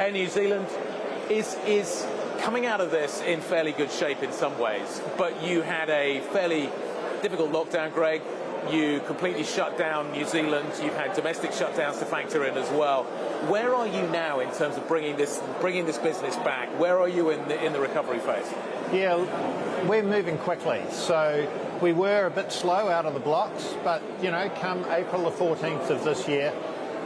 Air New Zealand is coming out of this in fairly good shape in some ways, but you had a fairly difficult lockdown, Greg. You completely shut down New Zealand. You've had domestic shutdowns to factor in as well. Where are you now in terms of bringing this business back? Where are you in the recovery phase? Yeah, we're moving quickly. So we were a bit slow out of the blocks, but come April the 14th of this year,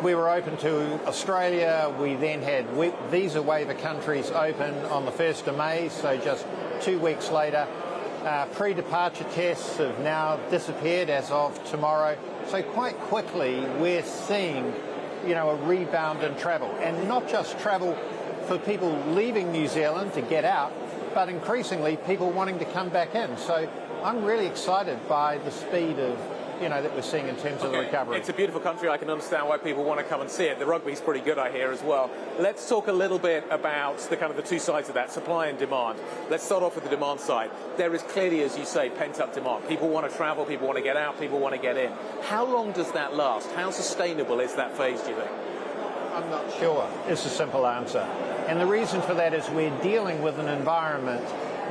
we were open to Australia. We then had visa waiver countries open on the 1st of May, so just 2 weeks later. Pre-departure tests have now disappeared as of tomorrow. So quite quickly we're seeing, a rebound in travel. And not just travel for people leaving New Zealand to get out, but increasingly people wanting to come back in. So I'm really excited by the speed of that we're seeing in terms of the recovery. It's a beautiful country. I can understand why people want to come and see it. The rugby's pretty good, I hear, as well. Let's talk a little bit about the two sides of that, supply and demand. Let's start off with the demand side. There is clearly, as you say, pent-up demand. People want to travel, people want to get out, people want to get in. How long does that last? How sustainable is that phase, do you think? I'm not sure. It's a simple answer. And the reason for that is we're dealing with an environment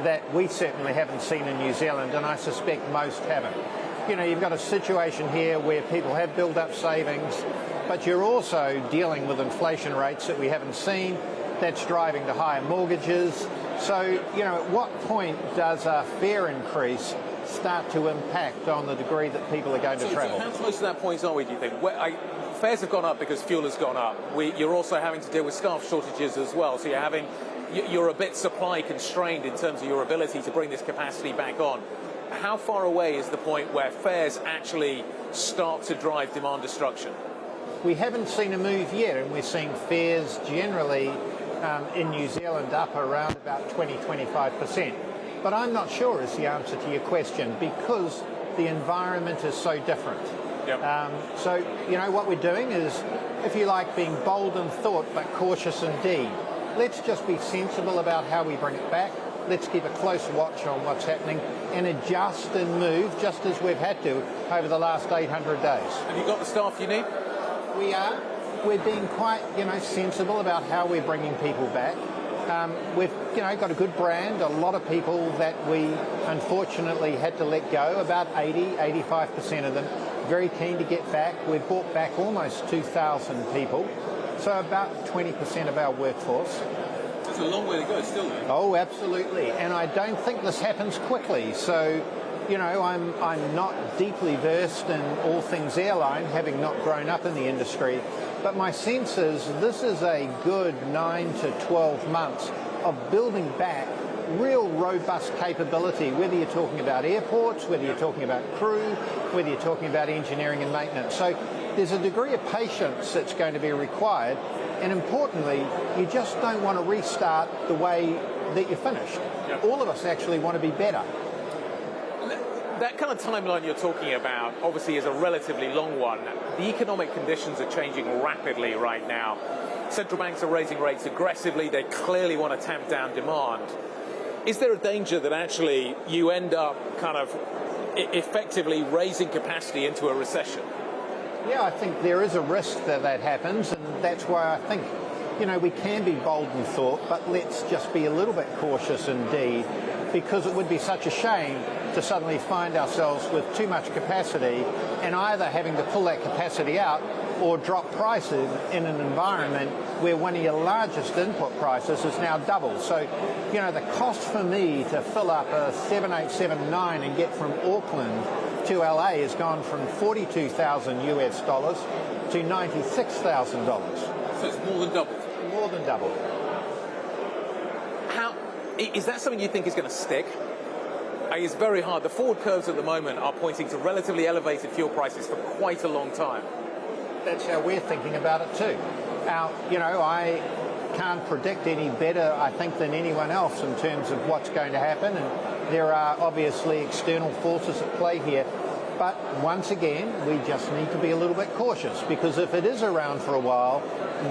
that we certainly haven't seen in New Zealand, and I suspect most haven't. You've got a situation here where people have built up savings, but you're also dealing with inflation rates that we haven't seen. That's driving to higher mortgages. So, at what point does a fare increase start to impact on the degree that people are going to travel? So how close to that point are we, do you think? Fares have gone up because fuel has gone up. You're also having to deal with staff shortages as well. So you're a bit supply constrained in terms of your ability to bring this capacity back on. How far away is the point where fares actually start to drive demand destruction? We haven't seen a move yet, and we're seeing fares generally in New Zealand up around about 20-25%. But I'm not sure is the answer to your question, because the environment is so different. Yep. So what we're doing is, if you like, being bold in thought but cautious in deed. Let's just be sensible about how we bring it back. Let's keep a close watch on what's happening and adjust and move just as we've had to over the last 800 days. Have you got the staff you need? We are. We're being quite, sensible about how we're bringing people back. We've, got a good brand. A lot of people that we unfortunately had to let go, about 85% of them, very keen to get back. We've brought back almost 2,000 people, so about 20% of our workforce. That's a long way to go still, though. Oh, absolutely. And I don't think this happens quickly. So, I'm not deeply versed in all things airline, having not grown up in the industry. But my sense is this is a good 9 to 12 months of building back real robust capability, whether you're talking about airports, whether you're talking about crew, whether you're talking about engineering and maintenance. So there's a degree of patience that's going to be required. And importantly, you just don't want to restart the way that you finished. Yep. All of us actually want to be better. That kind of timeline you're talking about obviously is a relatively long one. The economic conditions are changing rapidly right now. Central banks are raising rates aggressively. They clearly want to tamp down demand. Is there a danger that actually you end up kind of effectively raising capacity into a recession? Yeah, I think there is a risk that that happens, and that's why I think, we can be bold in thought, but let's just be a little bit cautious indeed, because it would be such a shame to suddenly find ourselves with too much capacity and either having to pull that capacity out or drop prices in an environment where one of your largest input prices is now double. So, the cost for me to fill up a 787-9 and get from Auckland to LA has gone from $42,000 US to $96,000. So it's more than double? More than double. Is that something you think is going to stick? It's very hard. The forward curves at the moment are pointing to relatively elevated fuel prices for quite a long time. That's how we're thinking about it too. I can't predict any better, I think, than anyone else in terms of what's going to happen. And there are obviously external forces at play here. But once again, we just need to be a little bit cautious, because if it is around for a while,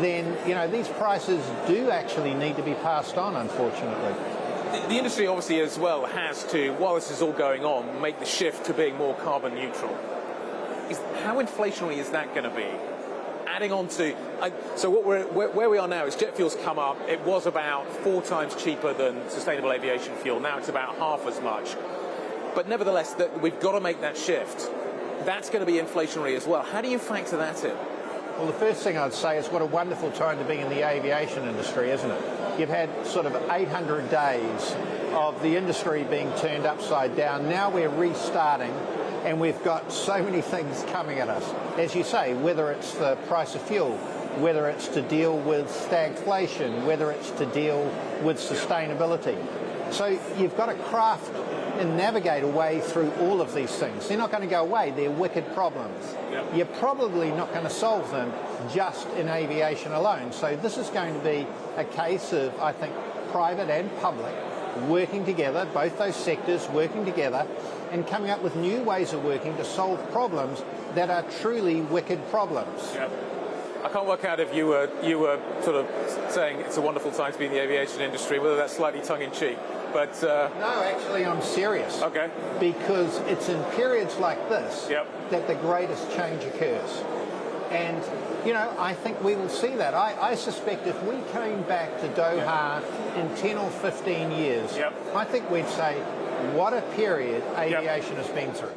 then, these prices do actually need to be passed on, unfortunately. The industry obviously as well has to, while this is all going on, make the shift to being more carbon neutral. How inflationary is that going to be? adding on to, so where we are now is jet fuel's come up. It was about 4 times cheaper than sustainable aviation fuel. Now it's about half as much. But nevertheless, we've got to make that shift. That's going to be inflationary as well. How do you factor that in? Well, the first thing I'd say is what a wonderful time to be in the aviation industry, isn't it? You've had sort of 800 days of the industry being turned upside down. Now we're restarting, and we've got so many things coming at us. As you say, whether it's the price of fuel, whether it's to deal with stagflation, whether it's to deal with sustainability. So you've got to craft and navigate a way through all of these things. They're not going to go away. They're wicked problems. Yep. You're probably not going to solve them just in aviation alone. So this is going to be a case of, I think, private and public working together, both those sectors working together and coming up with new ways of working to solve problems that are truly wicked problems. Yep. I can't work out if you were sort of saying it's a wonderful time to be in the aviation industry, whether that's slightly tongue-in-cheek. But no, actually, I'm serious. Okay. Because it's in periods like this that the greatest change occurs. And, you know, I think we will see that. I suspect if we came back to Doha in 10 or 15 years, I think we'd say, what a period aviation has been through.